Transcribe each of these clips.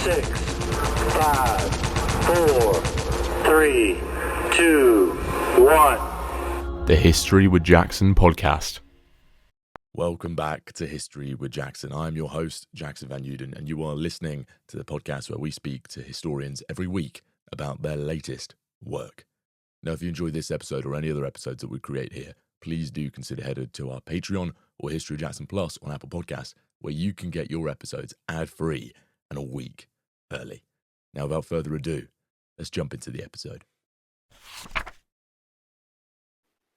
6, 5, 4, 3, 2, 1. The History with Jackson podcast. Welcome back to History with Jackson. I'm your host, Jackson Van Uden, and you are listening to the podcast where we speak to historians every week about their latest work. Now, if you enjoyed this episode or any other episodes that we create here, please do consider heading to our Patreon or History of Jackson Plus on Apple Podcasts, where you can get your episodes ad-free and a week early. Now, without further ado, let's jump into the episode.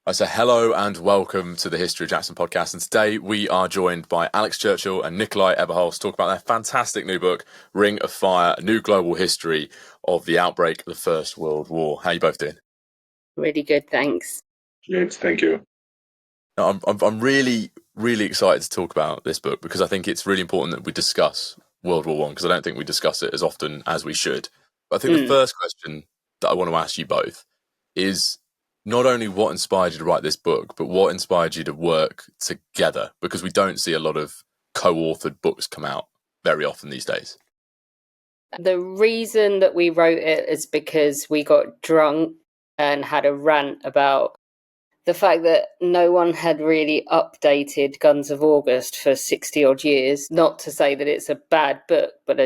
I say hello and welcome to the History of Jackson podcast, and today we are joined by Alex Churchill and Nicolai Eberholst to talk about their fantastic new book, Ring of Fire, A New Global History of the Outbreak of the First World War. How are you both doing? Really good, thanks. Yes, thank you. Now, I'm really excited to talk about this book because I think it's really important that we discuss World War I, because I don't think we discuss it as often as we should. But I think the first question that I want to ask you both is not only what inspired you to write this book, but what inspired you to work together, because we don't see a lot of co-authored books come out very often these days. The reason that we wrote it is because we got drunk and had a rant about the fact that no one had really updated Guns of August for 60 odd years. Not to say that it's a bad book, but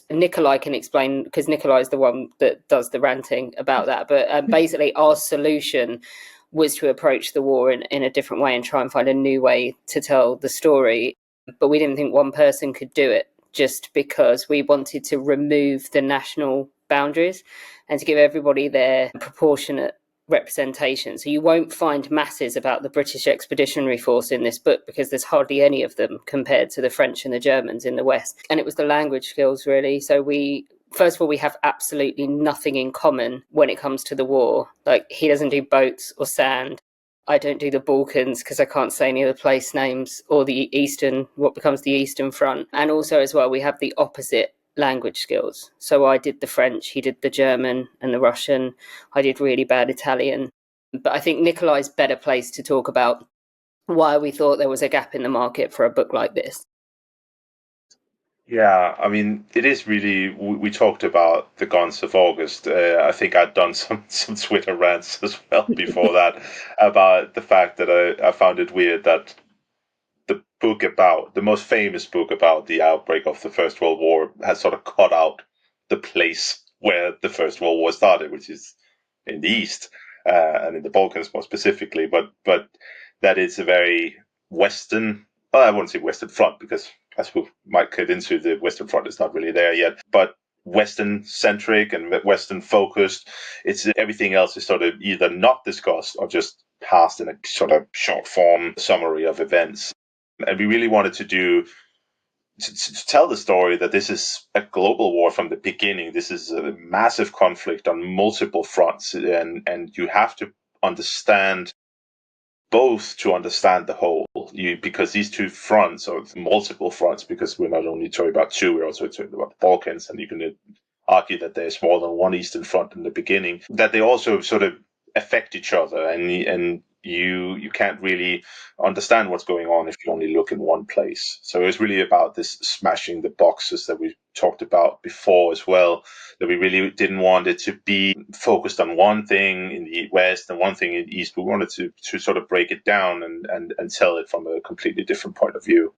Nicolai can explain, because Nicolai is the one that does the ranting about that. But basically our solution was to approach the war in a different way and try and find a new way to tell the story. But we didn't think one person could do it, just because we wanted to remove the national boundaries and to give everybody their proportionate representation. So you won't find masses about the British Expeditionary Force in this book, because there's hardly any of them compared to the French and the Germans in the West. And it was the language skills, really. So first of all, we have absolutely nothing in common when it comes to the war. Like, he doesn't do boats or sand. I don't do the Balkans because I can't say any of the place names, or what becomes the Eastern Front. And also as well, we have the opposite language skills. So I did the French, he did the German and the Russian. I did really bad Italian. But I think Nicolai's better placed to talk about why we thought there was a gap in the market for a book like this. Yeah, I mean, it is really, we talked about the Guns of August. I think I'd done some Twitter rants as well before that about the fact that I found it weird that the most famous book about the outbreak of the First World War has sort of cut out the place where the First World War started, which is in the East and in the Balkans more specifically. But that is a very Western, I wouldn't say Western Front, because as we might get into, the Western Front is not really there yet, but Western-centric and Western-focused. It's everything else is sort of either not discussed or just passed in a sort of short-form summary of events. And we really wanted to tell the story that this is a global war from the beginning. This is a massive conflict on multiple fronts, and you have to understand both to understand the whole. Because these two fronts, or multiple fronts, because we're not only talking about two, we're also talking about the Balkans, and you can argue that there's more than one Eastern Front in the beginning, that they also sort of affect each other, and you can't really understand what's going on if you only look in one place. So it's really about this smashing the boxes that we talked about before as well, that we really didn't want it to be focused on one thing in the West and one thing in the East. We wanted to sort of break it down and tell it from a completely different point of view.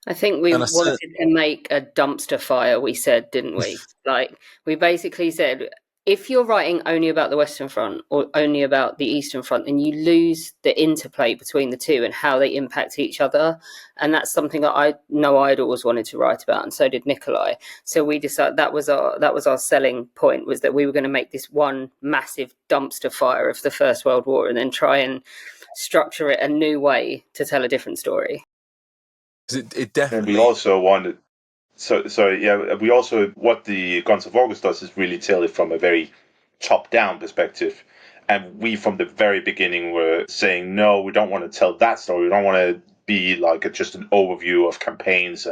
I think we wanted to make a dumpster fire, we said, didn't we? Like, we basically said, if you're writing only about the Western Front or only about the Eastern Front, then you lose the interplay between the two and how they impact each other. And that's something that I know I'd always wanted to write about, and so did Nicolai. So we decided that was our selling point, was that we were going to make this one massive dumpster fire of the First World War and then try and structure it a new way to tell a different story. It definitely. And we also wanted. We also, what the Guns of August does is really tell it from a very top-down perspective. And we, from the very beginning, were saying, no, we don't want to tell that story. We don't want to be like just an overview of campaigns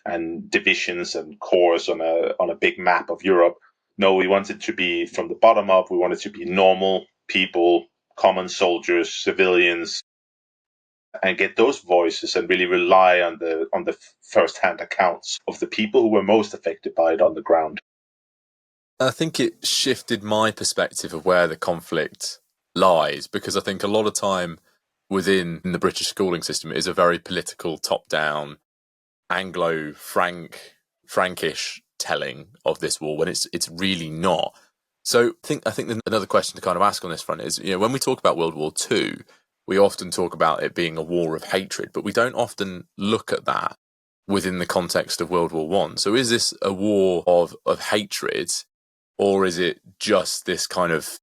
and divisions and corps on a big map of Europe. No, we want it to be from the bottom up. We want it to be normal people, common soldiers, civilians, and get those voices and really rely on the first-hand accounts of the people who were most affected by it on the ground. I think it shifted my perspective of where the conflict lies, because I think a lot of time within the British schooling system it is a very political, top-down, Frankish telling of this war when it's really not. So I think another question to kind of ask on this front is, when we talk about World War II, we often talk about it being a war of hatred, but we don't often look at that within the context of World War One. So is this a war of hatred, or is it just this kind of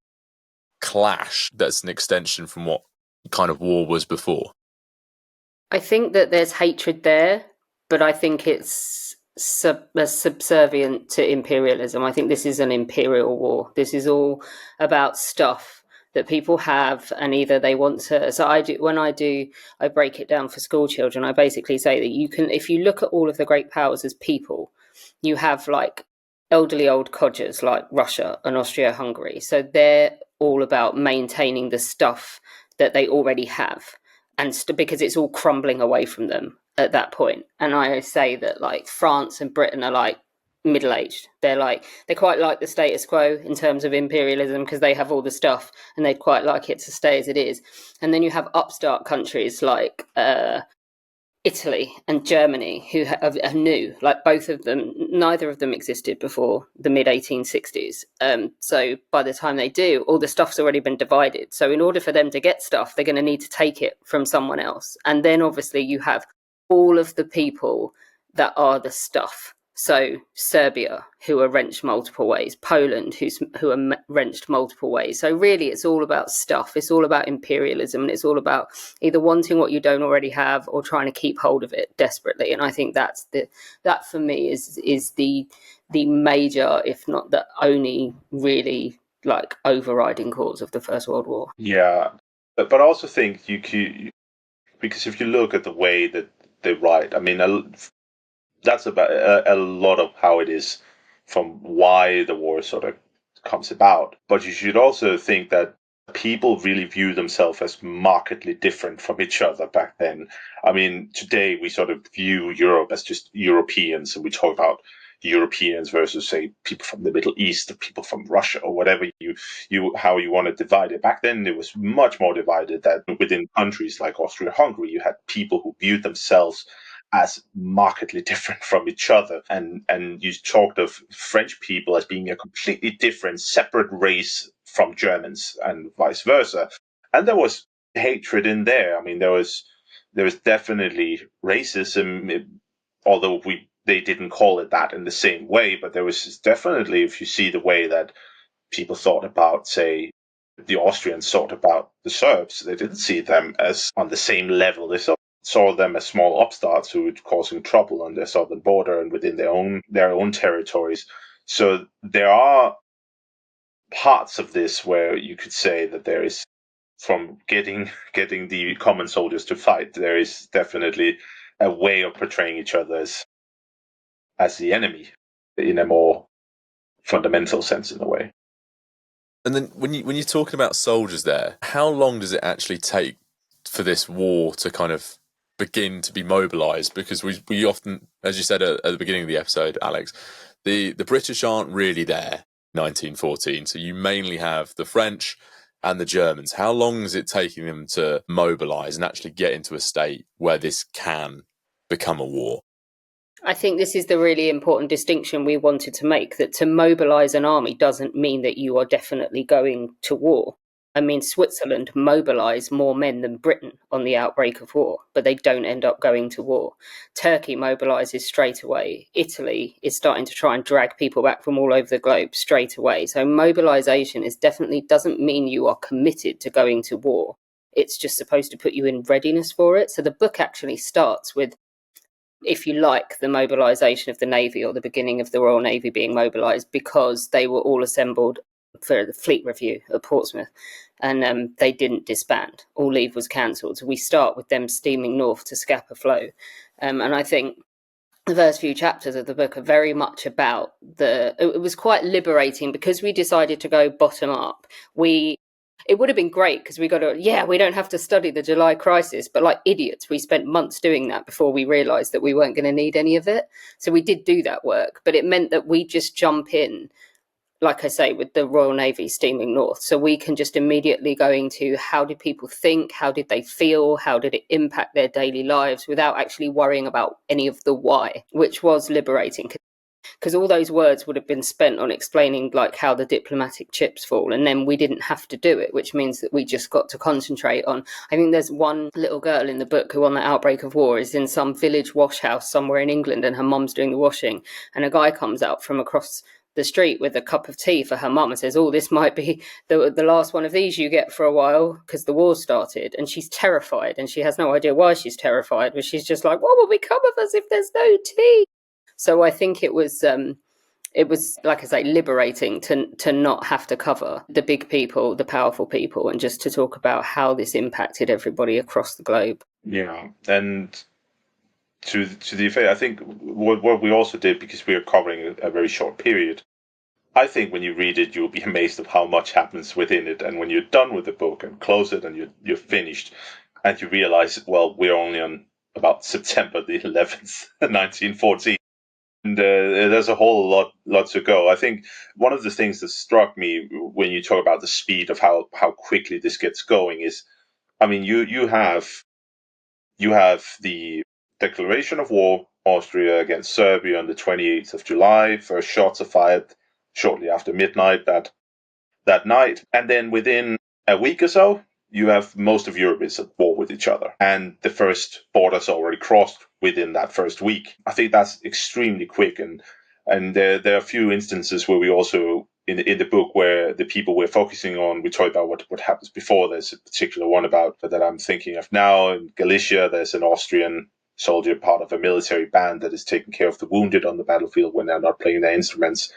clash that's an extension from what kind of war was before? I think that there's hatred there, but I think it's subservient to imperialism. I think this is an imperial war. This is all about stuff that people have, and either they want to. So I break it down for school children. I basically say that you can, if you look at all of the great powers as people, you have like elderly old codgers like Russia and Austria-Hungary. So they're all about maintaining the stuff that they already have, and because it's all crumbling away from them at that point. And I say that like France and Britain are like middle-aged. They quite like the status quo in terms of imperialism because they have all the stuff and they'd quite like it to stay as it is. And then you have upstart countries like Italy and Germany who are new, like both of them. Neither of them existed before the mid 1860s. So by the time they do, all the stuff's already been divided. So in order for them to get stuff, they're going to need to take it from someone else. And then obviously you have all of the people that are the stuff. So Serbia, who are wrenched multiple ways, Poland, who are wrenched multiple ways. So really, it's all about stuff. It's all about imperialism, and it's all about either wanting what you don't already have or trying to keep hold of it desperately. And I think that for me is the major, if not the only, really like overriding cause of the First World War. Yeah, but I also think because if you look at the way that they write, I mean, that's about a lot of how it is from why the war sort of comes about. But you should also think that people really view themselves as markedly different from each other back then. I mean, today we sort of view Europe as just Europeans, and we talk about Europeans versus, say, people from the Middle East, or people from Russia, or whatever how you want to divide it. Back then, it was much more divided. That within countries like Austria-Hungary, you had people who viewed themselves as markedly different from each other. And you talked of French people as being a completely different, separate race from Germans and vice versa. And there was hatred in there. I mean, there was definitely racism, although they didn't call it that in the same way, but there was definitely, if you see the way that people thought about, say, the Austrians thought about the Serbs, they didn't see them as on the same level. They saw them as small upstarts who were causing trouble on their southern border and within their own territories. So there are parts of this where you could say that there is, from getting the common soldiers to fight, there is definitely a way of portraying each other as the enemy in a more fundamental sense, in a way. And then when you're talking about soldiers there, how long does it actually take for this war to kind of begin to be mobilised? Because we often, as you said at the beginning of the episode, Alex, the British aren't really there 1914, so you mainly have the French and the Germans. How long is it taking them to mobilise and actually get into a state where this can become a war? I think this is the really important distinction we wanted to make, that to mobilise an army doesn't mean that you are definitely going to war. I mean, Switzerland mobilised more men than Britain on the outbreak of war, but they don't end up going to war. Turkey mobilises straight away. Italy is starting to try and drag people back from all over the globe straight away. So mobilisation doesn't mean you are committed to going to war. It's just supposed to put you in readiness for it. So the book actually starts with, if you like, the mobilisation of the Navy, or the beginning of the Royal Navy being mobilised, because they were all assembled for the fleet review at Portsmouth, and they didn't disband. All leave was cancelled. So we start with them steaming north to Scapa Flow. And I think the first few chapters of the book are very much about it was quite liberating because we decided to go bottom up. it would have been great because we don't have to study the July crisis, but like idiots, we spent months doing that before we realised that we weren't going to need any of it. So we did do that work, but it meant that we just jump in, like I say, with the Royal Navy steaming north. So we can just immediately go into how did people think, how did they feel, how did it impact their daily lives without actually worrying about any of the why, which was liberating. Because all those words would have been spent on explaining like how the diplomatic chips fall, and then we didn't have to do it, which means that we just got to concentrate on, I think there's one little girl in the book who on the outbreak of war is in some village wash house somewhere in England and her mum's doing the washing, and a guy comes out from across the street with a cup of tea for her mum and says, oh, this might be the last one of these you get for a while because the war started. And she's terrified and she has no idea why she's terrified, but she's just like, what will become of us if there's no tea? So I think it was, like I say, liberating to not have to cover the big people, the powerful people, and just to talk about how this impacted everybody across the globe. Yeah, and to the effect, I think what we also did, because we are covering a very short period, I think when you read it, you'll be amazed of how much happens within it. And when you're done with the book and close it and you're finished, and you realize, well, we're only on about September the 11th, 1914. And there's a whole lot to go. I think one of the things that struck me when you talk about the speed of how quickly this gets going is, I mean, you have the declaration of war, Austria against Serbia on the 28th of July. First shots are fired shortly after midnight that night, and then within a week or so, you have most of Europe is at war with each other, and the first borders are already crossed within that first week. I think that's extremely quick, and there are a few instances where we also in the book where the people we're focusing on, we talk about what happens before. There's a particular one about that I'm thinking of now. In Galicia, there's an Austrian soldier, part of a military band that is taking care of the wounded on the battlefield when they're not playing their instruments.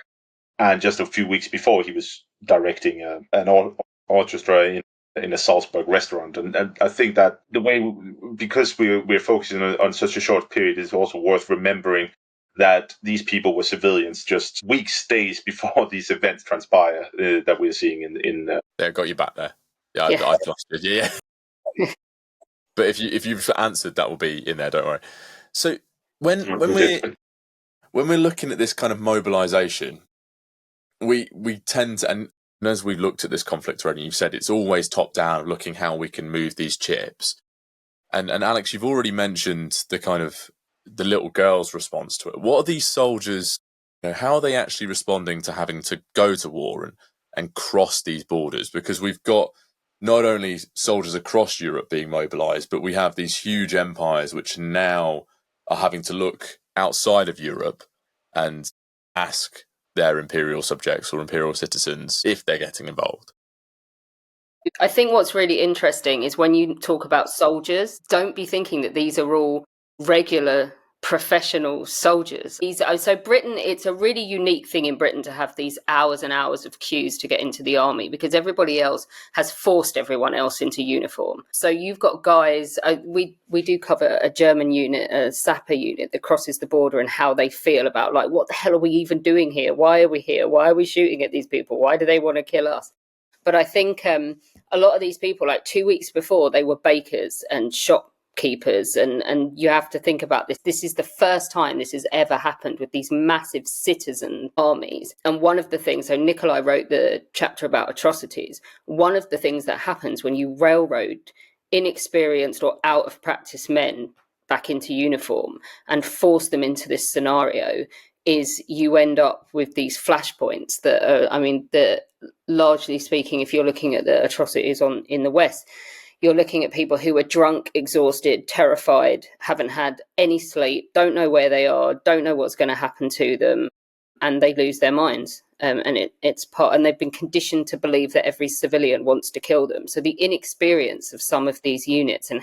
And just a few weeks before, he was directing an orchestra in a Salzburg restaurant. And I think that the way, because we're focusing on such a short period, is also worth remembering that these people were civilians just weeks, days before these events transpire that we're seeing in There, got you back there. Yeah, Yeah. I've lost it. Yeah. But if you've answered, that will be in there. Don't worry. So when we're looking at this kind of mobilisation, we tend to, and as we've looked at this conflict already, you've said it's always top down, looking how we can move these chips. And Alex, you've already mentioned the kind of the little girl's response to it. What are these soldiers, how are they actually responding to having to go to war and cross these borders? Because we've got not only soldiers across Europe being mobilised, but we have these huge empires which now are having to look outside of Europe and ask their imperial subjects or imperial citizens if they're getting involved. I think what's really interesting is when you talk about soldiers, don't be thinking that these are all regular professional soldiers. So Britain, it's a really unique thing in Britain to have these hours and hours of queues to get into the army because everybody else has forced everyone else into uniform. So you've got guys, we do cover a German unit, a sapper unit that crosses the border and how they feel about like, what the hell are we even doing here? Why are we here? Why are we shooting at these people? Why do they want to kill us? But I think a lot of these people, like 2 weeks before, they were bakers and shopkeepers. And you have to think about this. This is the first time this has ever happened with these massive citizen armies. And one of the things, so Nicolai wrote the chapter about atrocities. One of the things that happens when you railroad inexperienced or out of practice men back into uniform and force them into this scenario is you end up with these flashpoints that are, I mean, largely speaking, if you're looking at the atrocities in the West, you're looking at people who are drunk, exhausted, terrified, haven't had any sleep, don't know where they are, don't know what's going to happen to them, and they lose their minds. And they've been conditioned to believe that every civilian wants to kill them. So the inexperience of some of these units and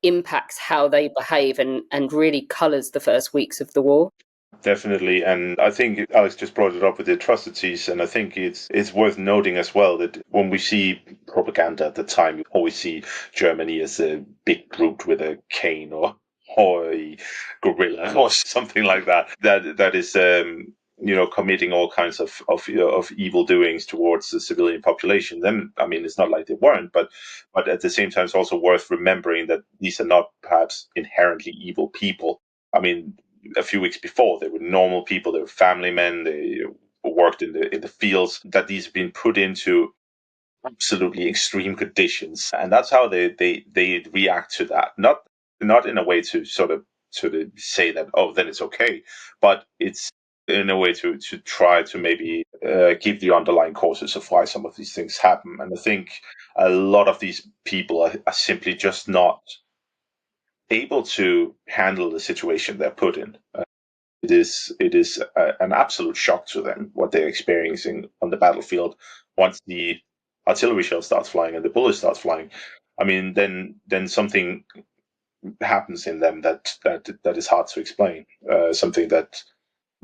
impacts how they behave and really colours the first weeks of the war. Definitely, and I think Alex just brought it up with the atrocities, and I think it's worth noting as well that when we see propaganda at the time, we always see Germany as a big brute with a cane or a gorilla or something like that. That is committing all kinds of evil doings towards the civilian population, then I mean, it's not like they weren't, but at the same time, it's also worth remembering that these are not perhaps inherently evil people. I mean, a few weeks before, they were normal people, they were family men, they worked in the fields. That these have been put into absolutely extreme conditions, and that's how they react to that. Not in a way to sort of say that, oh, then it's okay, but it's in a way to try to maybe keep the underlying causes of why some of these things happen. And I think a lot of these people are simply just not able to handle the situation they're put in. It is an absolute shock to them what they're experiencing on the battlefield once the artillery shell starts flying and the bullet starts flying. I mean, then something happens in them that is hard to explain. Something that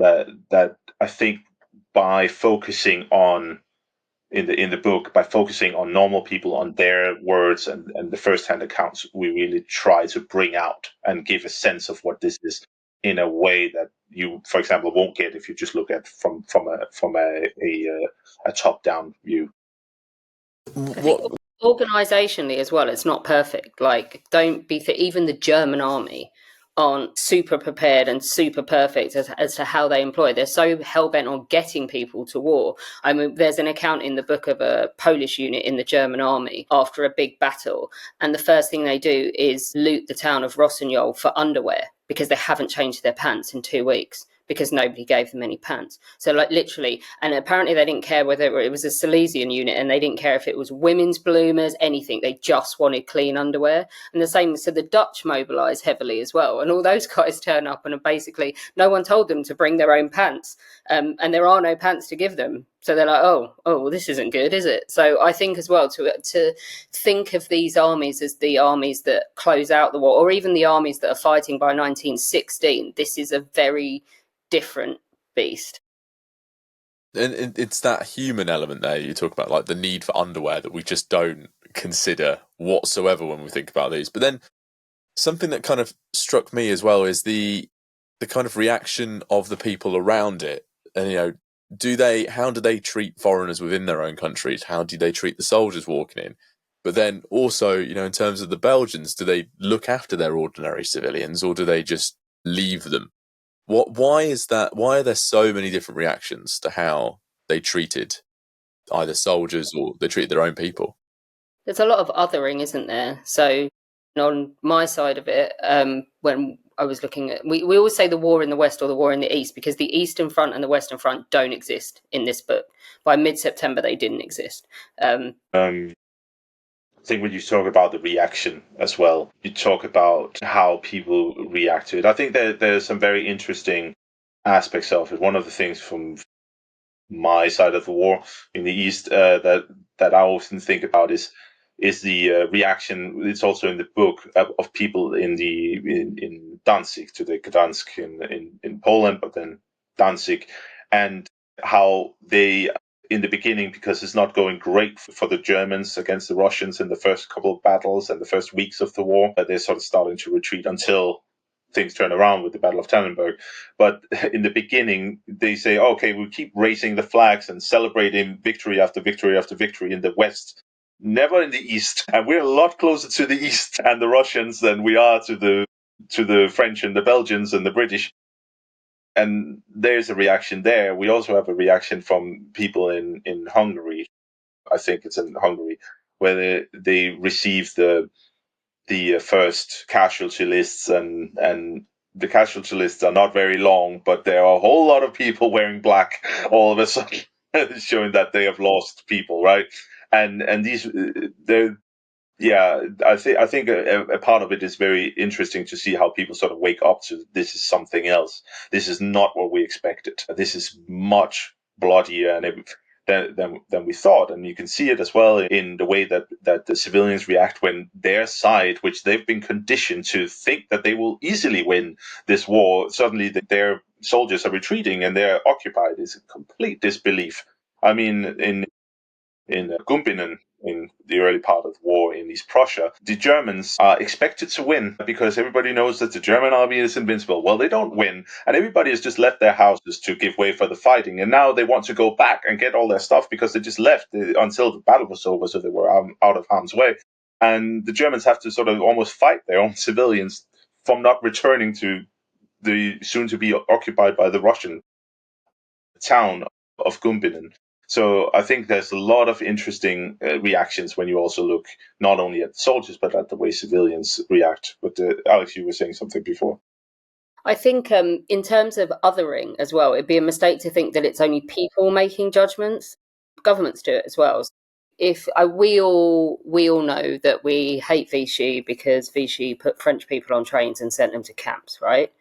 I think by focusing on in the book, by focusing on normal people, on their words and the first-hand accounts, we really try to bring out and give a sense of what this is in a way that you, for example, won't get if you just look at from a top-down view. I think organisationally as well, it's not perfect. Like, don't be even the German army aren't super prepared and super perfect as to how they employ. They're so hell-bent on getting people to war. I mean, there's an account in the book of a Polish unit in the German army after a big battle, and the first thing they do is loot the town of Rossignol for underwear because they haven't changed their pants in 2 weeks, because nobody gave them any pants. So like literally, and apparently they didn't care whether it was a Silesian unit, and they didn't care if it was women's bloomers, anything. They just wanted clean underwear. And the same, so the Dutch mobilised heavily as well. And all those guys turn up and are basically, no one told them to bring their own pants. And there are no pants to give them. So they're like, oh, well, this isn't good, is it? So I think as well to think of these armies as the armies that close out the war, or even the armies that are fighting by 1916, this is a very different beast. And it's that human element there you talk about, like the need for underwear, that we just don't consider whatsoever when we think about these. But then something that kind of struck me as well is the kind of reaction of the people around it. And how do they treat foreigners within their own countries? How do they treat the soldiers walking in? But then also, in terms of the Belgians, do they look after their ordinary civilians, or do they just leave them? Why is that? Why are there so many different reactions to how they treated either soldiers or they treated their own people? There's a lot of othering, isn't there? So on my side of it, when I was looking at, we always say the war in the West or the war in the East, because the Eastern Front and the Western Front don't exist in this book. By mid-September, they didn't exist. I think when you talk about the reaction as well, you talk about how people react to it. I think there's some very interesting aspects of it. One of the things from my side of the war in the East that I often think about is the reaction. It's also in the book of people in Danzig, to the Gdansk in Poland, but then Danzig, and how they, in the beginning, because it's not going great for the Germans against the Russians in the first couple of battles and the first weeks of the war, they're sort of starting to retreat until things turn around with the Battle of Tannenberg. But in the beginning, they say, okay, we'll keep raising the flags and celebrating victory after victory after victory in the West, never in the East. And we're a lot closer to the East and the Russians than we are to the French and the Belgians and the British. And there's a reaction there. We also have a reaction from people in Hungary. I think it's in Hungary, where they receive the first casualty lists, and the casualty lists are not very long, but there are a whole lot of people wearing black all of a sudden, showing that they have lost people, right? And these, I think a part of it is very interesting to see how people sort of wake up to, this is something else. This is not what we expected. This is much bloodier than we thought. And you can see it as well in the way that the civilians react when their side, which they've been conditioned to think that they will easily win this war, suddenly their soldiers are retreating and they're occupied, is a complete disbelief. I mean, in Gumpinen, in the early part of the war in East Prussia, the Germans are expected to win because everybody knows that the German army is invincible. Well, they don't win, and everybody has just left their houses to give way for the fighting, and now they want to go back and get all their stuff because they just left until the battle was over, so they were out of harm's way. And the Germans have to sort of almost fight their own civilians from not returning to the soon to be occupied by the Russian town of Gumbinnen. So I think there's a lot of interesting reactions when you also look not only at soldiers but at the way civilians react. But Alex, you were saying something before. I think in terms of othering as well, it'd be a mistake to think that it's only people making judgments. Governments do it as well. If we all know that we hate Vichy because Vichy put French people on trains and sent them to camps, right?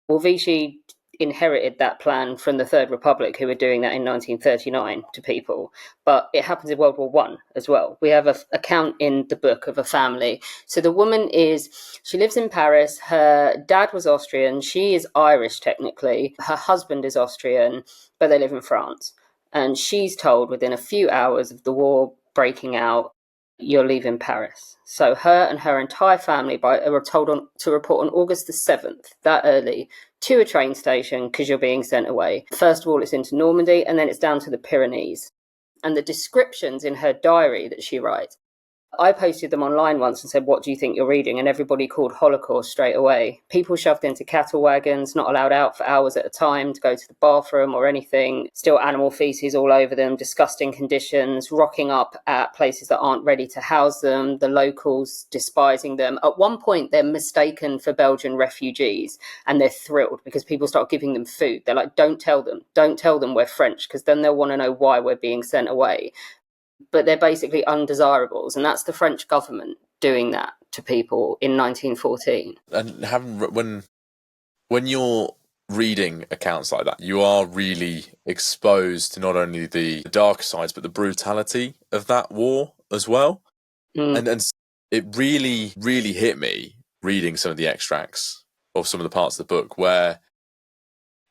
Well, Vichy inherited that plan from the Third Republic, who were doing that in 1939 to people. But it happens in World War One as well. We have an account in the book of a family. So the woman she lives in Paris. Her dad was Austrian. She is Irish, technically. Her husband is Austrian, but they live in France. And she's told within a few hours of the war breaking out, you're leaving Paris. So her and her entire family are told to report on August the 7th, that early, to a train station because you're being sent away. First of all, it's into Normandy, and then it's down to the Pyrenees. And the descriptions in her diary that she writes, I posted them online once and said, what do you think you're reading? And everybody called Holocaust straight away. People shoved into cattle wagons, not allowed out for hours at a time to go to the bathroom or anything. Still animal feces all over them, disgusting conditions, rocking up at places that aren't ready to house them, the locals despising them. At one point, they're mistaken for Belgian refugees and they're thrilled because people start giving them food. They're like, don't tell them we're French, because then they'll want to know why we're being sent away. But they're basically undesirables, and that's the French government doing that to people in 1914. And when you're reading accounts like that, you are really exposed to not only the dark sides but the brutality of that war as well. And it really, really hit me reading some of the extracts of some of the parts of the book where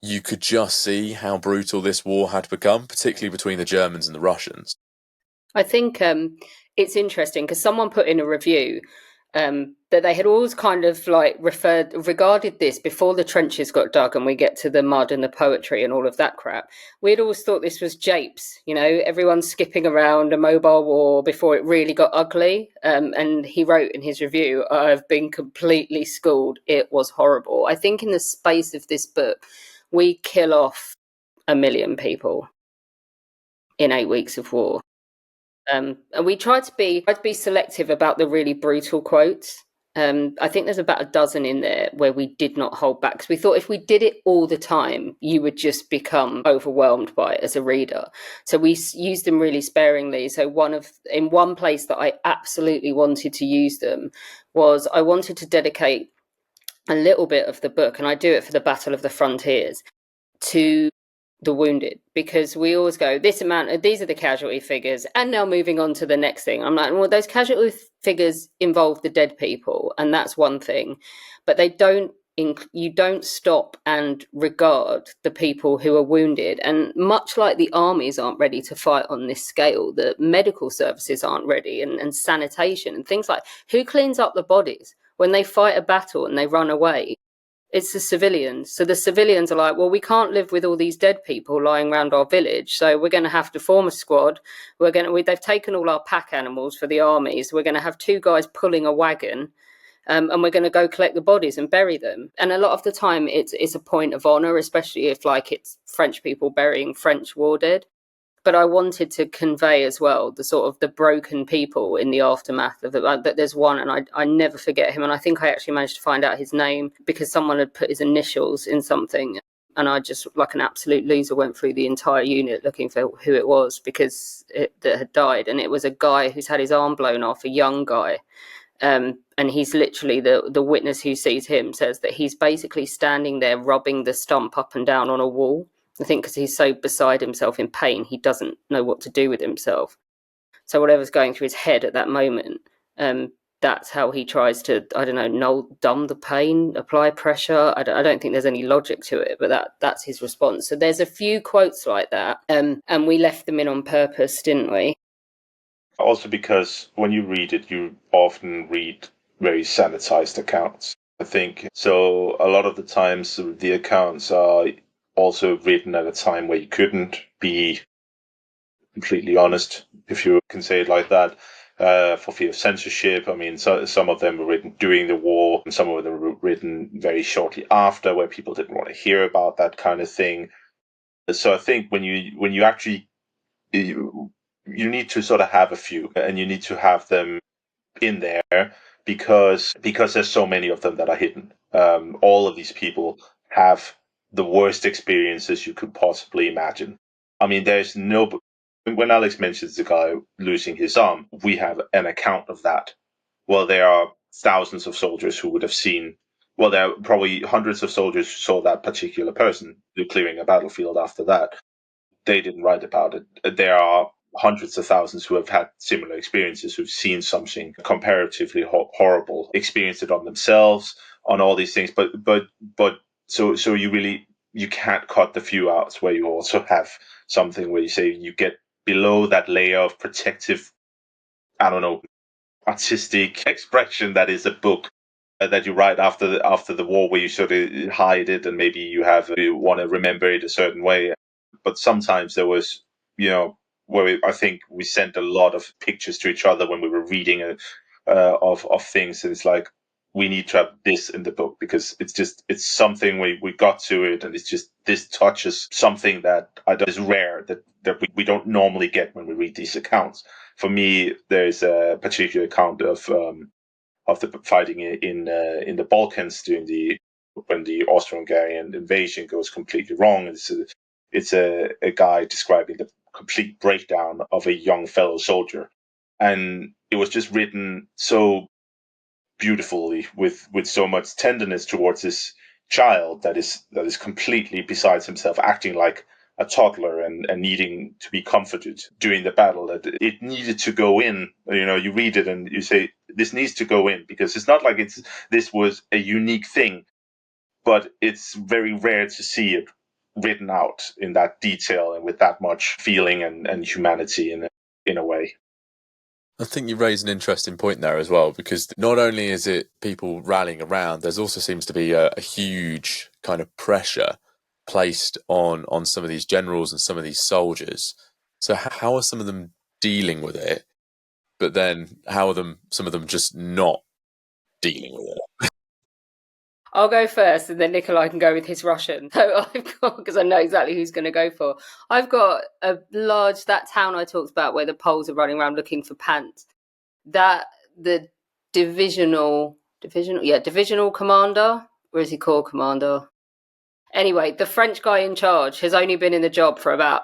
you could just see how brutal this war had become, particularly between the Germans and the Russians. I think it's interesting because someone put in a review that they had always kind of like regarded this before the trenches got dug and we get to the mud and the poetry and all of that crap. We'd always thought this was japes, everyone skipping around a mobile war before it really got ugly. And he wrote in his review, I've been completely schooled. It was horrible. I think in the space of this book, we kill off 1 million people in 8 weeks of war. And we tried to be selective about the really brutal quotes. I think there's about a dozen in there where we did not hold back because we thought if we did it all the time, you would just become overwhelmed by it as a reader. So we used them really sparingly. So in one place that I absolutely wanted to use them was I wanted to dedicate a little bit of the book, and I do it for the Battle of the Frontiers, to the wounded, because we always go, these are the casualty figures, and now moving on to the next thing. I'm like, well, those casualty figures involve the dead people, and that's one thing, but you don't stop and regard the people who are wounded. And much like the armies aren't ready to fight on this scale, the medical services aren't ready, and sanitation and things like who cleans up the bodies when they fight a battle and they run away. It's the civilians. So the civilians are like, well, we can't live with all these dead people lying around our village, so we're going to have to form a squad. They've taken all our pack animals for the army, so we're going to have 2 guys pulling a wagon, and we're going to go collect the bodies and bury them. And a lot of the time, it's a point of honour, especially if it's French people burying French war dead. But I wanted to convey as well the sort of the broken people in the aftermath of it. That there's one, and I never forget him. And I think I actually managed to find out his name because someone had put his initials in something. And I just, like an absolute loser, went through the entire unit looking for who it was because that had died. And it was a guy who's had his arm blown off, a young guy. And he's literally, the witness who sees him says that he's basically standing there rubbing the stump up and down on a wall. I think because he's so beside himself in pain, he doesn't know what to do with himself. So whatever's going through his head at that moment, that's how he tries to, numb the pain, apply pressure. I don't think there's any logic to it, but that's his response. So there's a few quotes like that, and we left them in on purpose, didn't we? Also because when you read it, you often read very sanitized accounts. I think so. A lot of the times, the accounts are also written at a time where you couldn't be completely honest, if you can say it like that, for fear of censorship. I mean, some of them were written during the war, and some of them were written very shortly after, where people didn't want to hear about that kind of thing. So I think when you actually you need to sort of have a few, and you need to have them in there because there's so many of them that are hidden. All of these people have the worst experiences you could possibly imagine. I mean, there's no. When Alex mentions the guy losing his arm, we have an account of that. Well, there are thousands of soldiers who would have seen. Well, there are probably hundreds of soldiers who saw that particular person clearing a battlefield after that. They didn't write about it. There are hundreds of thousands who have had similar experiences, who've seen something comparatively horrible, experienced it on themselves, on all these things. But so you can't cut the few out where you also have something where you say you get below that layer of protective, I don't know, artistic expression that is a book that you write after the war, where you sort of hide it and maybe you want to remember it a certain way. But sometimes there was, where I think we sent a lot of pictures to each other when we were reading of things, and it's like we need to have this in the book because it's something we got to it, and it's just this touches something that is rare that we don't normally get when we read these accounts. For me, there's a particular account of the fighting in the Balkans when the Austro-Hungarian invasion goes completely wrong. It's a guy describing the complete breakdown of a young fellow soldier, and it was just written so beautifully with so much tenderness towards this child that is completely besides himself, acting like a toddler and needing to be comforted during the battle, that it needed to go in. You read it and you say, this needs to go in, because it's not like this was a unique thing, but it's very rare to see it written out in that detail and with that much feeling and humanity in a way. I think you raise an interesting point there as well, because not only is it people rallying around, there's also seems to be a huge kind of pressure placed on some of these generals and some of these soldiers. So how are some of them dealing with it? But then how are some of them just not dealing with it? I'll go first, and then Nicolai can go with his Russian. So I've got, because I know exactly who's going to go for. I've got that town I talked about where the Poles are running around looking for pants. That the divisional commander, or is he called commander? Anyway, the French guy in charge has only been in the job for about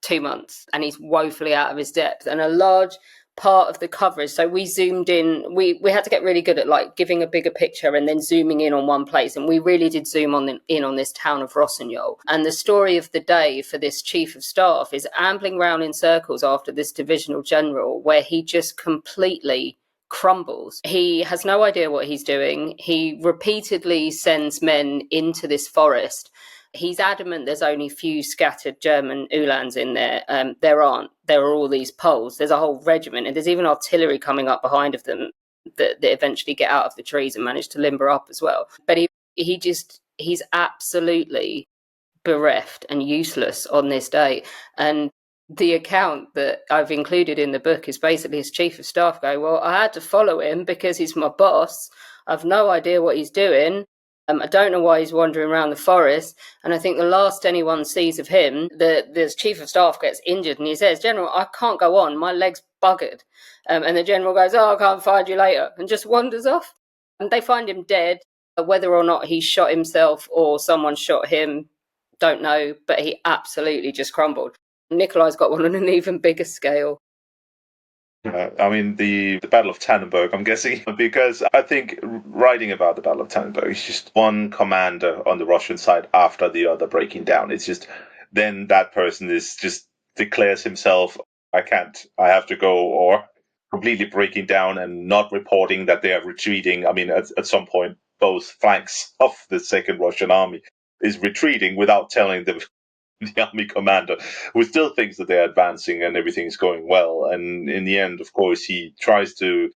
2 months, and he's woefully out of his depth. And a large part of the coverage, so we zoomed in, we had to get really good at like giving a bigger picture and then zooming in on one place, and we really did zoom in on this town of Rossignol. And the story of the day for this chief of staff is ambling round in circles after this divisional general, where he just completely crumbles. He has no idea what he's doing. He repeatedly sends men into this forest. He's adamant there's only few scattered German Uhlans in there. There aren't. There are all these Poles. There's a whole regiment, and there's even artillery coming up behind of them that eventually get out of the trees and manage to limber up as well. But he's absolutely bereft and useless on this day. And the account that I've included in the book is basically his chief of staff going, well, I had to follow him because he's my boss. I've no idea what he's doing. I don't know why he's wandering around the forest. And I think the last anyone sees of him, the chief of staff gets injured and he says, General, I can't go on. My leg's buggered. And the general goes, oh, I can't find you later, and just wanders off. And they find him dead. Whether or not he shot himself or someone shot him, don't know, but he absolutely just crumbled. Nicolai's got one on an even bigger scale. I mean, the Battle of Tannenberg, I'm guessing, because I think writing about the Battle of Tannenberg is just one commander on the Russian side after the other breaking down. It's just, then that person is just declares himself, I have to go, or completely breaking down and not reporting that they are retreating. I mean, at some point, both flanks of the Second Russian Army is retreating without telling the army commander, who still thinks that they're advancing and everything's going well. And in the end, of course, he tries to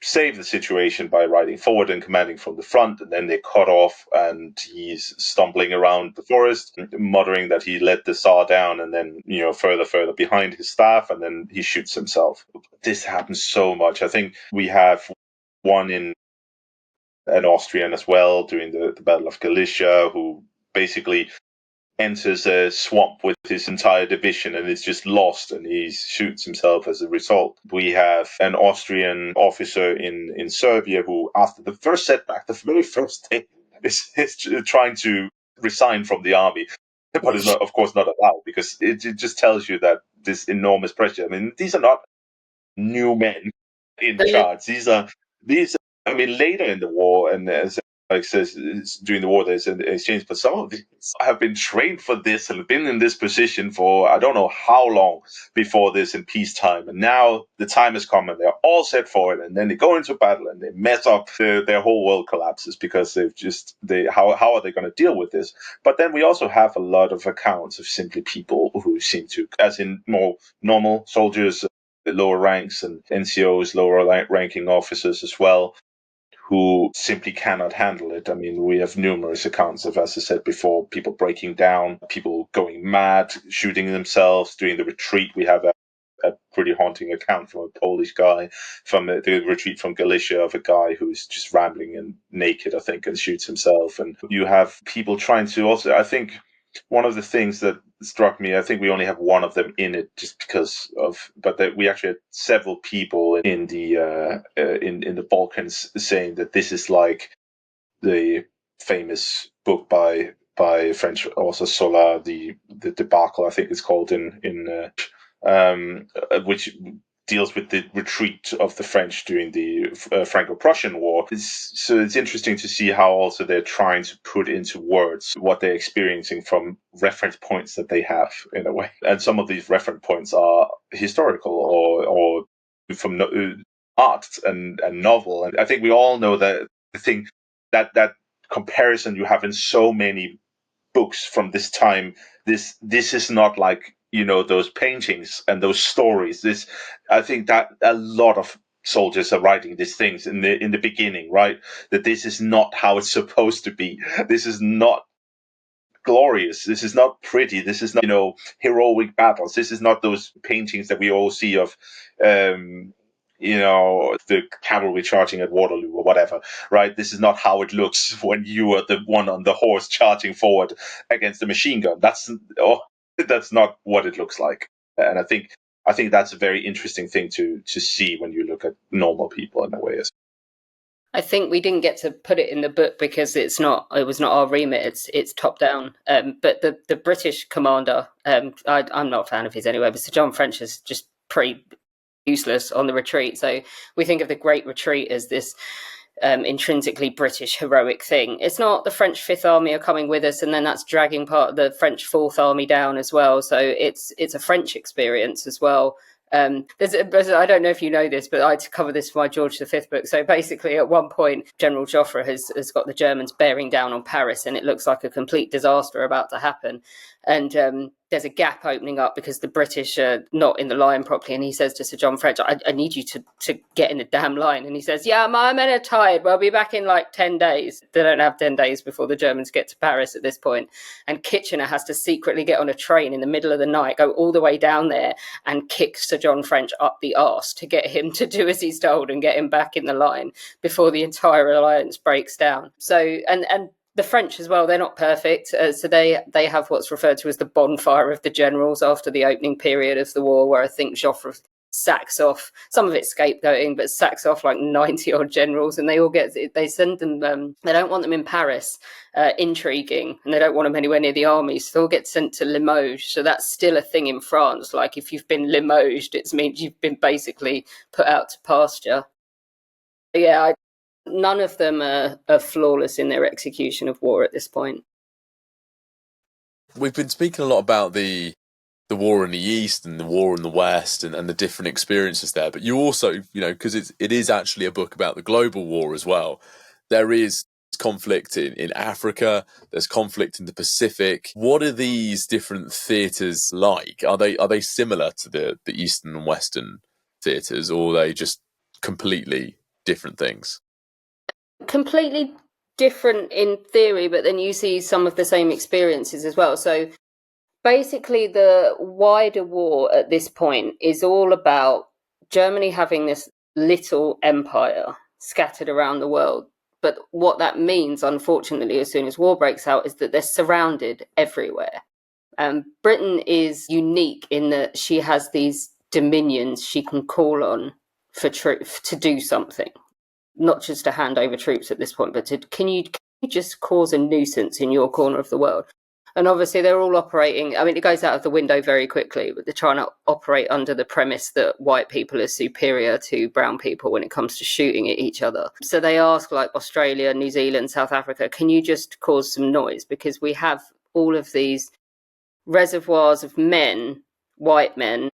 save the situation by riding forward and commanding from the front, and then they cut off, and he's stumbling around the forest, muttering that he let the Tsar down, and then further behind his staff, and then he shoots himself. This happens so much. I think we have one in an Austrian as well during the Battle of Galicia, who basically enters a swamp with his entire division and is just lost, and he shoots himself as a result. We have an Austrian officer in Serbia who, after the first setback, the very first day, is trying to resign from the army, but is not, of course, not allowed, because it just tells you that this enormous pressure. I mean, these are not new men in charge. These are I mean, later in the war, and as Alex says, during the war, there's an exchange, but some of these have been trained for this and been in this position for I don't know how long before this in peacetime. And now the time has come and they're all set for it. And then they go into battle and they mess up. Their whole world collapses because how are they going to deal with this? But then we also have a lot of accounts of simply people who seem to, as in more normal soldiers, the lower ranks, and NCOs, lower ranking officers as well, who simply cannot handle it. I mean, we have numerous accounts of, as I said before, people breaking down, people going mad, shooting themselves during the retreat. We have a pretty haunting account from a Polish guy from the retreat from Galicia of a guy who's just rambling and naked, I think, and shoots himself. And you have people trying to also, I think, one of the things that struck me, I think we only have one of them in it just because of, but that we actually had several people in the Balkans saying that this is like the famous book by French author Zola, the debacle, I think it's called which deals with the retreat of the French during the Franco-Prussian War. So it's interesting to see how also they're trying to put into words what they're experiencing from reference points that they have, in a way. And some of these reference points are historical or from art and novel. And I think we all know that the thing that comparison you have in so many books from this time, this is not like those paintings and those stories. I think that a lot of soldiers are writing these things in the beginning, right? That this is not how it's supposed to be. This is not glorious. This is not pretty. This is not heroic battles. This is not those paintings that we all see of the cavalry charging at Waterloo or whatever, right? This is not how it looks when you are the one on the horse charging forward against the machine gun. That's not what it looks like. And I think that's a very interesting thing to see when you look at normal people in a way. I think we didn't get to put it in the book because it was not our remit. It's top down. But the British commander, I'm not a fan of his anyway, but Sir John French is just pretty useless on the retreat. So we think of the Great Retreat as this intrinsically British heroic thing. It's not. The French Fifth Army are coming with us, and then that's dragging part of the French Fourth Army down as well. So it's a French experience as well. I don't know if you know this, but I had to cover this for my George V book. So basically, at one point, General Joffre has got the Germans bearing down on Paris, and it looks like a complete disaster about to happen. And there's a gap opening up because the British are not in the line properly. And he says to Sir John French, I need you to get in the damn line. And he says, yeah, my men are tired. We'll be back in like 10 days. They don't have 10 days before the Germans get to Paris at this point. And Kitchener has to secretly get on a train in the middle of the night, go all the way down there and kick Sir John French up the arse to get him to do as he's told and get him back in the line before the entire alliance breaks down. So, and the French as well, they're not perfect. So they have what's referred to as the bonfire of the generals after the opening period of the war, where I think Joffre sacks off, some of it's scapegoating, but sacks off like 90 odd generals, and they send them, they don't want them in Paris intriguing, and they don't want them anywhere near the army, so they'll get sent to Limoges. So that's still a thing in France. Like if you've been Limoged, it means you've been basically put out to pasture. But yeah, none of them are flawless in their execution of war at this point. We've been speaking a lot about the war in the East and the war in the West and the different experiences there. But you also, because it is actually a book about the global war as well. There is conflict in Africa, there's conflict in the Pacific. What are these different theatres like? Are they similar to the Eastern and Western theatres, or are they just completely different things? Completely different in theory, but then you see some of the same experiences as well. So basically, the wider war at this point is all about Germany having this little empire scattered around the world. But what that means, unfortunately, as soon as war breaks out, is that they're surrounded everywhere. Britain is unique in that she has these dominions she can call on for truth to do something, not just to hand over troops at this point, but to can you just cause a nuisance in your corner of the world? And obviously they're all operating, I mean, it goes out of the window very quickly, but they're trying to operate under the premise that white people are superior to brown people when it comes to shooting at each other. So they ask, like, Australia, New Zealand, South Africa, can you just cause some noise? Because we have all of these reservoirs of men, white men,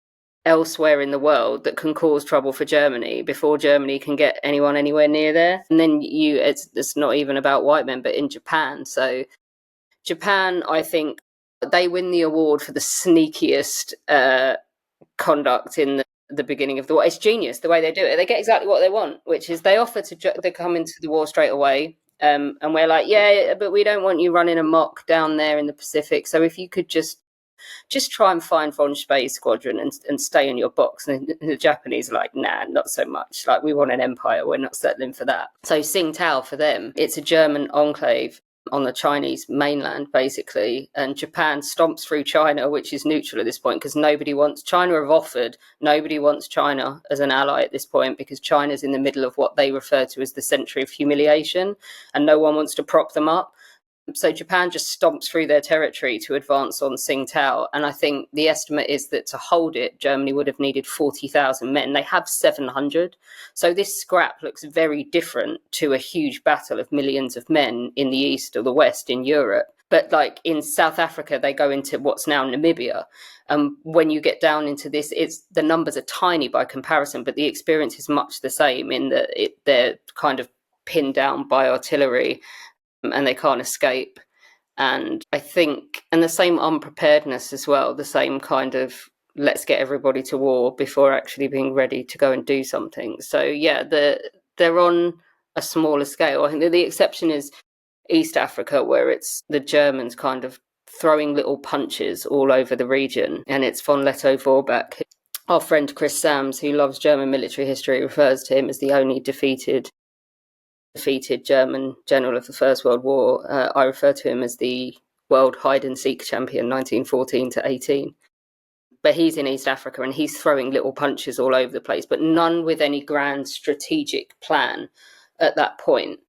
elsewhere in the world that can cause trouble for Germany before Germany can get anyone anywhere near there. And then it's not even about white men, but in Japan. So Japan, I think, they win the award for the sneakiest conduct in the beginning of the war. It's genius the way they do it. They get exactly what they want, which is they offer to come into the war straight away. And we're like, yeah, but we don't want you running amok down there in the Pacific. So if you could just try and find von Spey's squadron and stay in your box. And the Japanese are like, nah, not so much. Like, we want an empire. We're not settling for that. So Tsingtao, for them, it's a German enclave on the Chinese mainland, basically. And Japan stomps through China, which is neutral at this point, because China have offered, nobody wants China as an ally at this point, because China's in the middle of what they refer to as the century of humiliation, and no one wants to prop them up. So Japan just stomps through their territory to advance on Tsingtao. And I think the estimate is that to hold it, Germany would have needed 40,000 men. They have 700. So this scrap looks very different to a huge battle of millions of men in the east or the west in Europe. But like in South Africa, they go into what's now Namibia. When you get down into this, the numbers are tiny by comparison, but the experience is much the same in that they're kind of pinned down by artillery and they can't escape. And I think, and the same unpreparedness as well, the same kind of let's get everybody to war before actually being ready to go and do something. So yeah, they're on a smaller scale. I think the exception is East Africa, where it's the Germans kind of throwing little punches all over the region. And it's von Lettow-Vorbeck. Our friend Chris Sams, who loves German military history, refers to him as the only defeated German general of the First World War. I refer to him as the world hide-and-seek champion, 1914 to 18. But he's in East Africa and he's throwing little punches all over the place, but none with any grand strategic plan at that point.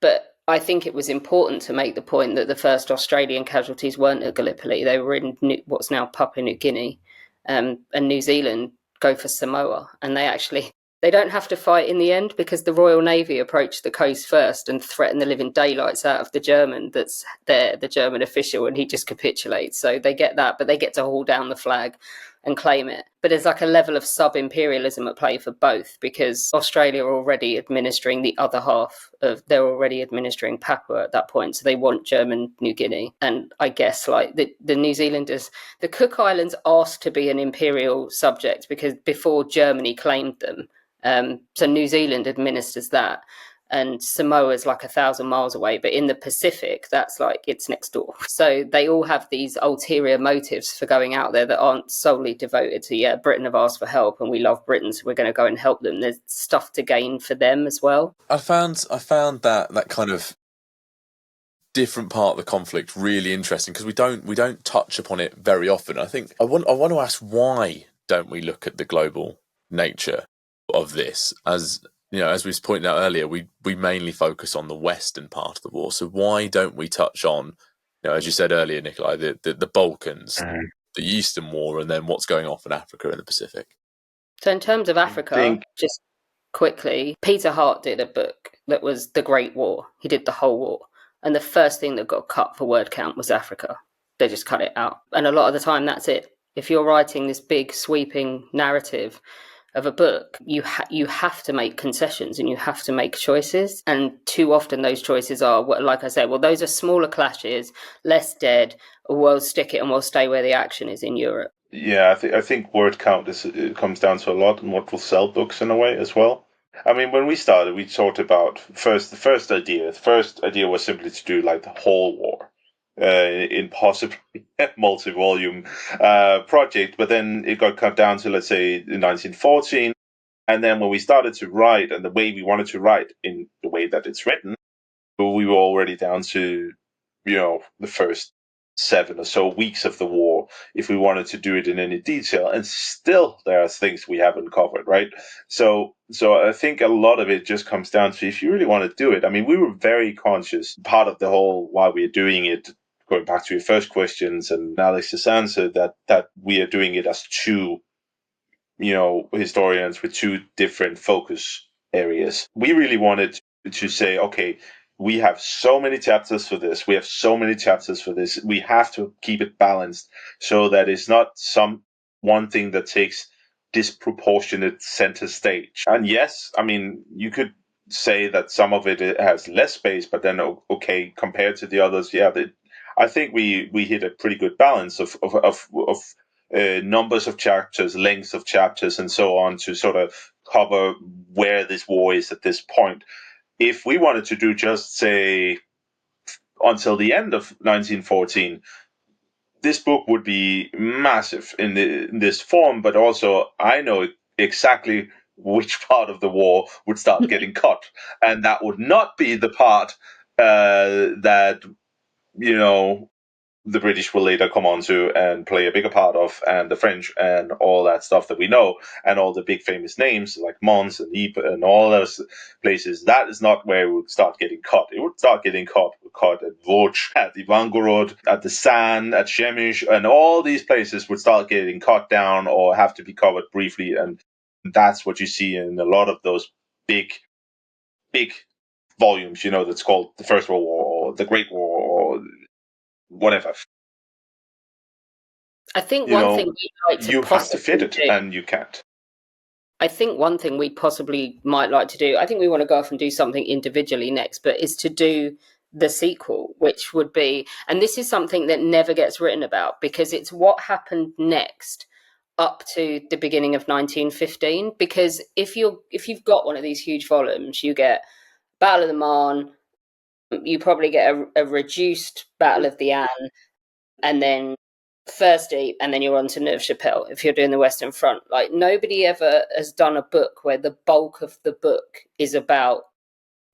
But I think it was important to make the point that the first Australian casualties weren't at Gallipoli. They were in what's now Papua New Guinea, and New Zealand go for Samoa. And they don't have to fight in the end because the Royal Navy approached the coast first and threatened the living daylights out of the German that's there, the German official, and he just capitulates. So they get that, but they get to haul down the flag and claim it. But there's like a level of sub-imperialism at play for both, because Australia are already administering the other half they're already administering Papua at that point. So they want German New Guinea. And I guess like the New Zealanders, the Cook Islands asked to be an imperial subject because before Germany claimed them. So New Zealand administers that, and Samoa's like 1,000 miles away, but in the Pacific, that's like it's next door. So they all have these ulterior motives for going out there that aren't solely devoted to, Britain have asked for help and we love Britain, so we're going to go and help them. There's stuff to gain for them as well. I found that kind of different part of the conflict really interesting, because we don't touch upon it very often. I think I want to ask, why don't we look at the global nature of this? As you know, as we pointed out earlier, we mainly focus on the western part of the war. So why don't we touch on, as you said earlier, Nicolai, the Balkans, the Eastern War, and then what's going on in Africa and the Pacific? So in terms of Africa, just quickly, Peter Hart did a book that was The Great War. He did the whole war. And the first thing that got cut for word count was Africa. They just cut it out. And a lot of the time, that's it. If you're writing this big sweeping narrative, of a book, you have to make concessions and you have to make choices. And too often those choices are, like I said, well, those are smaller clashes, less dead, or we'll stick it and we'll stay where the action is in Europe. Yeah, I think word count it comes down to a lot and what will sell books in a way as well. I mean, when we started, we talked about the first idea. The first idea was simply to do like the whole war, in possibly a multi-volume project. But then it got cut down to, let's say, in 1914. And then when we started to write, and the way we wanted to write in the way that it's written, we were already down to, the first 7 or so weeks of the war, if we wanted to do it in any detail. And still there are things we haven't covered, right? So I think a lot of it just comes down to, if you really want to do it. I mean, we were very conscious, part of the whole why we're doing it, going back to your first questions and Alex's answer, that we are doing it as two, historians with two different focus areas. We really wanted to say, okay, we have so many chapters for this. We have so many chapters for this. We have to keep it balanced so that it's not some one thing that takes disproportionate center stage. And yes, I mean, you could say that some of it has less space, but then, okay, compared to the others, yeah, I think we hit a pretty good balance of numbers of chapters, lengths of chapters, and so on, to sort of cover where this war is at this point. If we wanted to do just, say, until the end of 1914, this book would be massive in this form, but also I know exactly which part of the war would start getting cut, and that would not be the part that, the British will later come on to and play a bigger part of, and the French and all that stuff that we know, and all the big famous names like Mons and Ypres and all those places. That is not where it would start getting cut. It would start getting cut at Vosges, at Ivangorod, at the San, at Przemyśl, and all these places would start getting cut down or have to be covered briefly. And that's what you see in a lot of those big volumes, that's called the First World War or the Great War or whatever. I think one thing we'd like to you have to fit it, do, and you can't. I think one thing we possibly might like to do, I think we want to go off and do something individually next, but is to do the sequel, which would be, and this is something that never gets written about because it's what happened next up to the beginning of 1915. Because if you've got one of these huge volumes, you get Battle of the Marne, you probably get a reduced Battle of the Aisne, and then First Ypres, and then you're on to Neuve-Chapelle if you're doing the Western Front. Like, nobody ever has done a book where the bulk of the book is about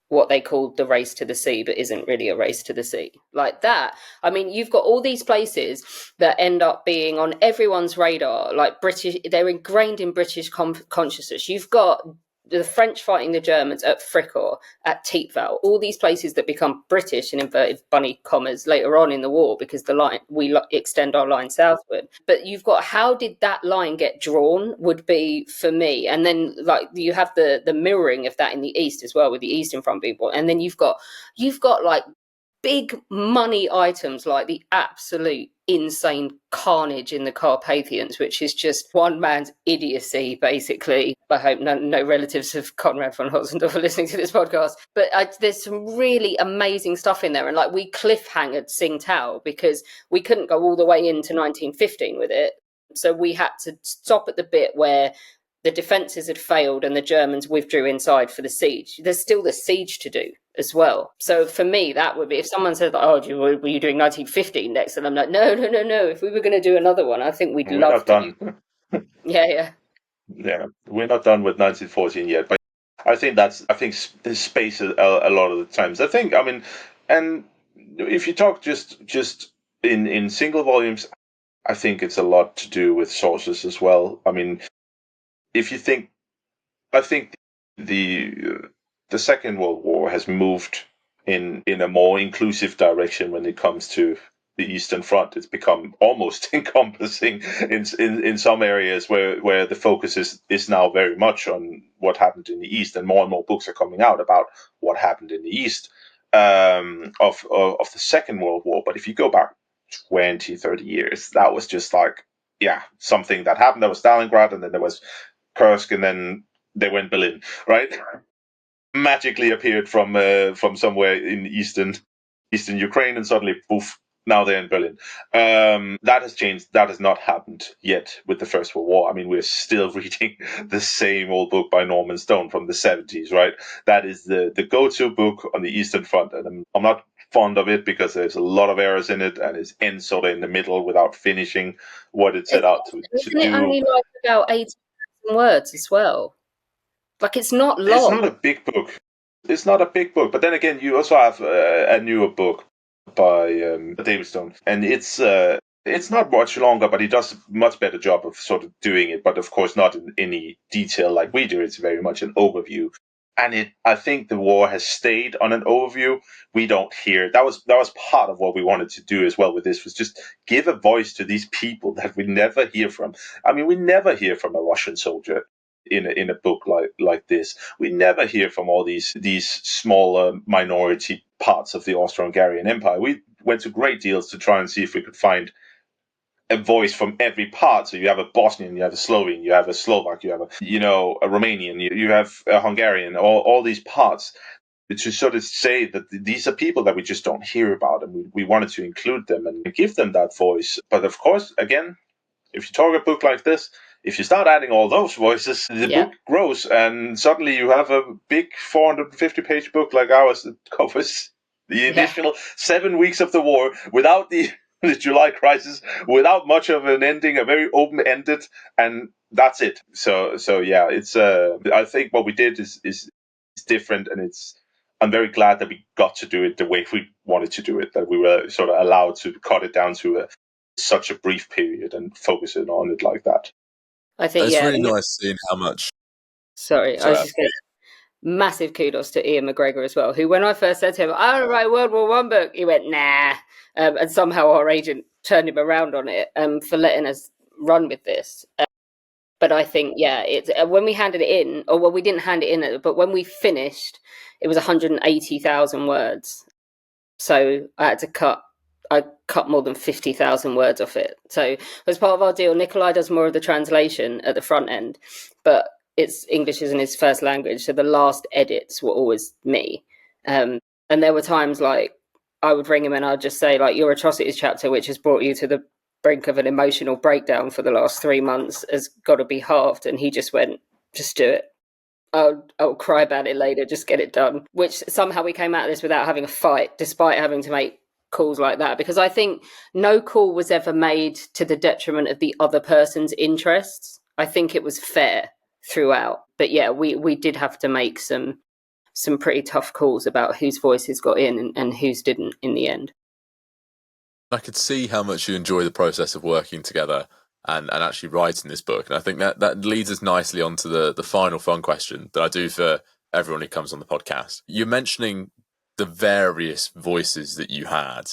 what they called the race to the sea, but isn't really a race to the sea. Like that. I mean, you've got all these places that end up being on everyone's radar, like British, they're ingrained in British consciousness. You've got the French fighting the Germans at Fricourt, at Thiepval, all these places that become British in inverted bunny commas later on in the war because we extend our line southward. But you've got, how did that line get drawn would be for me. And then like you have the mirroring of that in the East as well, with the Eastern Front people. And then you've got like big money items like the absolute insane carnage in the Carpathians, which is just one man's idiocy, basically. I hope no relatives of Conrad von Hotzendorf are listening to this podcast. But there's some really amazing stuff in there. And like we cliffhangered Tsingtao because we couldn't go all the way into 1915 with it. So we had to stop at the bit where the defences had failed and the Germans withdrew inside for the siege. There's still the siege to do as well. So for me, that would be, if someone said, "Oh, were you doing 1915 next?" And I'm like, no. If we were going to do another one, I think we'd love to. Done. Yeah. We're not done with 1914 yet, but I think space a lot of the times. I mean, and if you talk just in single volumes, I think it's a lot to do with sources as well. I mean, if you think, I think the Second World War has moved in a more inclusive direction when it comes to the Eastern Front. It's become almost encompassing in some areas where the focus is now very much on what happened in the East, and more books are coming out about what happened in the East of the Second World War. But if you go back 20, 30 years, that was just like, something that happened. There was Stalingrad, and then there was Kursk, and then they went Berlin, right? Magically appeared from somewhere in eastern Ukraine, and suddenly, poof, now they're in Berlin. That has changed. That has not happened yet with the First World War. I mean, we're still reading the same old book by Norman Stone from the 70s, right? That is the go-to book on the Eastern Front, and I'm not fond of it because there's a lot of errors in it, and it ends sort of in the middle without finishing what it set out to Isn't do. it only like about 80,000 words as well? Like, it's not long. It's not a big book. It's not a big book, but then again, you also have a newer book by David Stone, and it's not much longer, but he does a much better job of sort of doing it. But of course, not in any detail like we do. It's very much an overview, and I think the war has stayed on an overview. We don't hear that was part of what we wanted to do as well with this, was just give a voice to these people that we never hear from. I mean, we never hear from a Russian soldier in a book like this. We never hear from all these smaller minority parts of the Austro-Hungarian Empire. We went to great deals to try and see if we could find a voice from every part. So you have a Bosnian, you have a Slovene, you have a Slovak, you have a Romanian, you have a Hungarian, all these parts, to sort of say that these are people that we just don't hear about, and we wanted to include them and give them that voice. But of course, again, if you talk a book like this, if you start adding all those voices, the book grows, and suddenly you have a big 450-page book like ours that covers the initial 7 weeks of the war without the July crisis, without much of an ending, a very open-ended, and that's it. So yeah, it's I think what we did is different, and I'm very glad that we got to do it the way we wanted to do it, that we were sort of allowed to cut it down to such a brief period and focus it on it like that. I think, it's really nice seeing how much. Sorry, I was just going to. Massive kudos to Ian McGregor as well, who, when I first said to him, I want to write World War I book, he went, nah. And somehow our agent turned him around on it for letting us run with this. But I think, it's when we handed it in, or well, we didn't hand it in, but when we finished, it was 180,000 words. So I cut more than 50,000 words off it. So as part of our deal, Nicolai does more of the translation at the front end, but English isn't his first language, so the last edits were always me. And there were times like I would ring him and I'd just say, like, your atrocities chapter, which has brought you to the brink of an emotional breakdown for the last 3 months, has got to be halved. And he just went, just do it. I'll cry about it later, just get it done. Which somehow we came out of this without having a fight, despite having to make calls like that, because I think no call was ever made to the detriment of the other person's interests. I think it was fair throughout. But yeah, we did have to make some pretty tough calls about whose voices got in and whose didn't in the end. I could see how much you enjoy the process of working together and actually writing this book. And I think that leads us nicely onto the final fun question that I do for everyone who comes on the podcast. You're mentioning the various voices that you had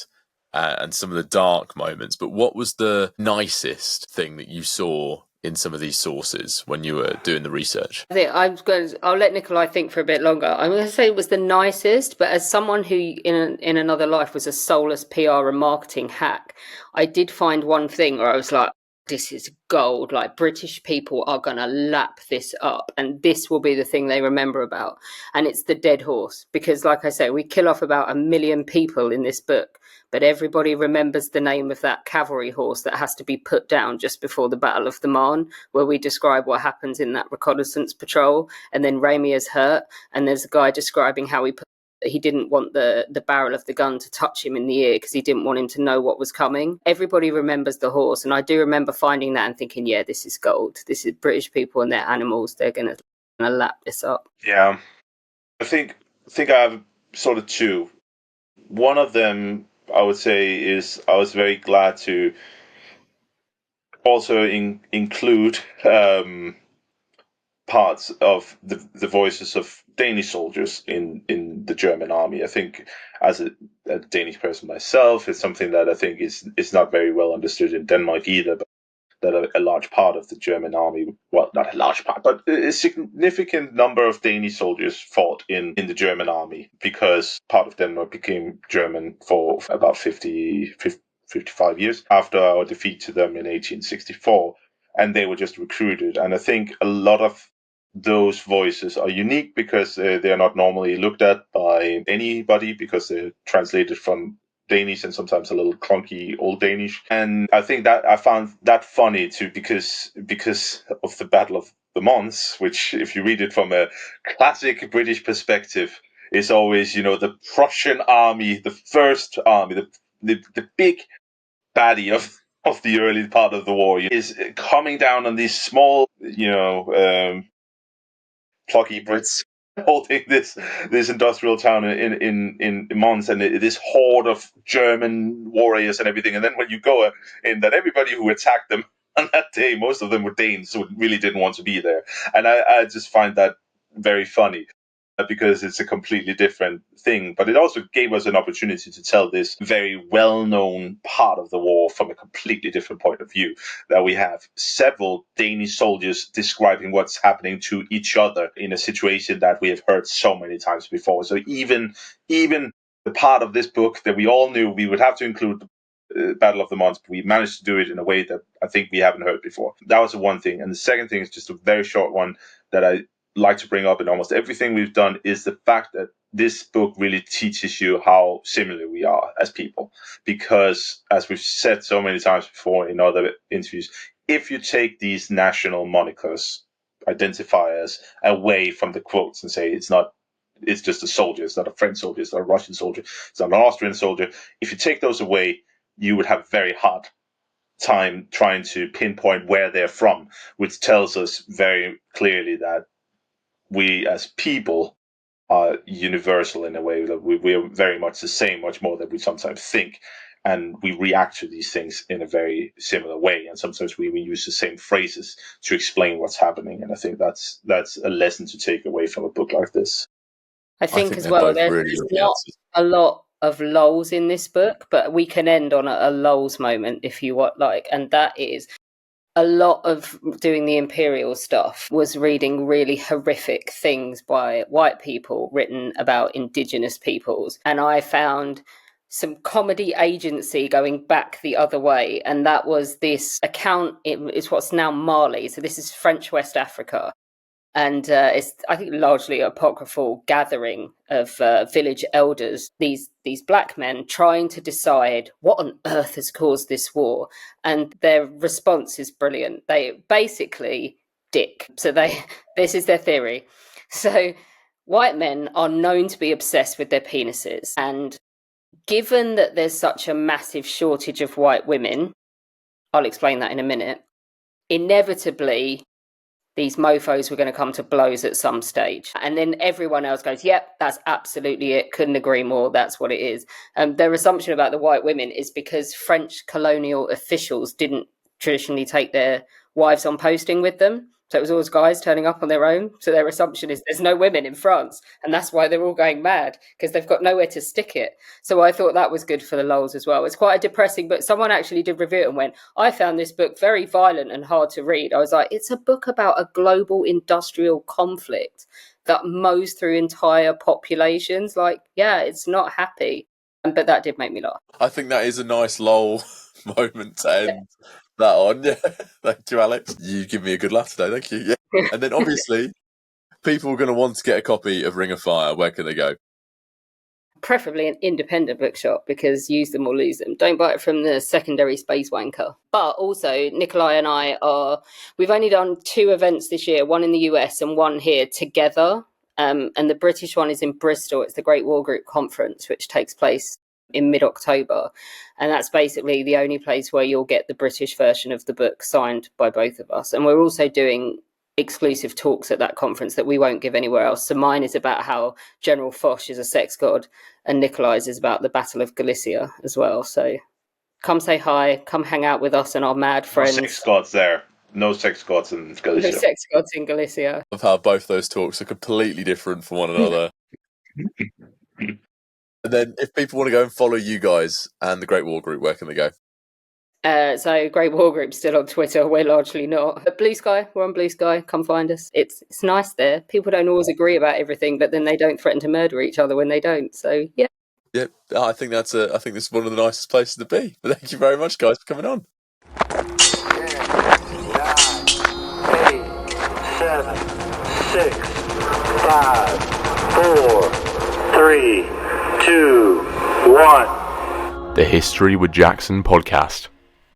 and some of the dark moments, but what was the nicest thing that you saw in some of these sources when you were doing the research? I'll let Nicolai think for a bit longer. I'm going to say it was the nicest, but as someone who in another life was a soulless PR and marketing hack, I did find one thing where I was like, this is gold. Like, British people are going to lap this up, and this will be the thing they remember about. And it's the dead horse, because like I say, we kill off about 1 million people in this book, but everybody remembers the name of that cavalry horse that has to be put down just before the Battle of the Marne, where we describe what happens in that reconnaissance patrol. And then Raimi is hurt, and there's a guy describing how he didn't want the barrel of the gun to touch him in the ear because he didn't want him to know what was coming. Everybody remembers the horse, and I do remember finding that and thinking, yeah, this is gold. This is British people and their animals. They're going to lap this up. Yeah, I think I have sort of two. One of them, I would say, is I was very glad to also include parts of the voices of Danish soldiers in the German army. I think, as a Danish person myself, it's something that I think is not very well understood in Denmark either, but that a large part of the German army, well, not a large part, but a significant number of Danish soldiers fought in the German army, because part of Denmark became German for about 55 years after our defeat to them in 1864. and they were just recruited. And I think a lot of those voices are unique because they are not normally looked at by anybody because they're translated from Danish and sometimes a little clunky old Danish. And I think that I found that funny too because of the Battle of the Mons, which if you read it from a classic British perspective is always, the Prussian army, the first army, the big baddie of the early part of the war is coming down on these small, plucky Brits holding this industrial town in Mons, and this horde of German warriors and everything. And then when you go in, that everybody who attacked them on that day, most of them were Danes, who really didn't want to be there. And I just find that very funny. Because it's a completely different thing. But it also gave us an opportunity to tell this very well-known part of the war from a completely different point of view. That we have several Danish soldiers describing what's happening to each other in a situation that we have heard so many times before. So even the part of this book that we all knew we would have to include the Battle of the Mons, we managed to do it in a way that I think we haven't heard before. That was the one thing. And the second thing is just a very short one that I like to bring up in almost everything we've done is the fact that this book really teaches you how similar we are as people. Because, as we've said so many times before in other interviews, if you take these national monikers, identifiers, away from the quotes and say it's just a soldier, it's not a French soldier, it's not a Russian soldier, it's not an Austrian soldier, if you take those away, you would have a very hard time trying to pinpoint where they're from, which tells us very clearly that we as people are universal in a way that we are very much the same, much more than we sometimes think. And we react to these things in a very similar way. And sometimes we use the same phrases to explain what's happening. And I think that's a lesson to take away from a book like this. I think as well, there's not a lot of lulls in this book, but we can end on a lulls moment if you want, and that is a lot of doing the imperial stuff was reading really horrific things by white people written about indigenous peoples. And I found some comedy agency going back the other way. And that was this account. It's what's now Mali. So this is French West Africa. And it's, I think, largely an apocryphal gathering of village elders, these black men trying to decide what on earth has caused this war. And their response is brilliant. They basically dick. So this is their theory. So white men are known to be obsessed with their penises. And given that there's such a massive shortage of white women, I'll explain that in a minute, inevitably these mofos were going to come to blows at some stage. And then everyone else goes, yep, that's absolutely it. Couldn't agree more. That's what it is. Their assumption about the white women is because French colonial officials didn't traditionally take their wives on posting with them. So it was always guys turning up on their own. So their assumption is there's no women in France. And that's why they're all going mad, because they've got nowhere to stick it. So I thought that was good for the lulz as well. It's quite a depressing book. Someone actually did review it and went, I found this book very violent and hard to read. I was like, it's a book about a global industrial conflict that mows through entire populations. It's not happy. But that did make me laugh. I think that is a nice lull moment to end that on. Yeah. Thank you, Alex. You give me a good laugh today. Thank you. Yeah. And then obviously people are going to want to get a copy of Ring of Fire. Where can they go? Preferably an independent bookshop, because use them or lose them. Don't buy it from the secondary space wanker. But also, Nicolai and we've only done 2 events this year, one in the US and one here together. And the British one is in Bristol. It's the Great War Group Conference, which takes place in mid-October. And that's basically the only place where you'll get the British version of the book signed by both of us. And we're also doing exclusive talks at that conference that we won't give anywhere else. So mine is about how General Foch is a sex god, and Nicolai's is about the Battle of Galicia as well. So come say hi, come hang out with us and our mad friends. No sex gods there. No sex gods in Galicia. No sex gods in Galicia. Of how both those talks are completely different from one another. And then if people want to go and follow you guys and the Great War Group, where can they go? So Great War Group's still on Twitter. We're largely not. But Blue Sky, we're on Blue Sky. Come find us. It's nice there. People don't always agree about everything, but then they don't threaten to murder each other when they don't. So yeah. Yeah, I think this is one of the nicest places to be. But thank you very much, guys, for coming on. 7, 6, 5, 4, 3, 2, 1. The History with Jackson podcast.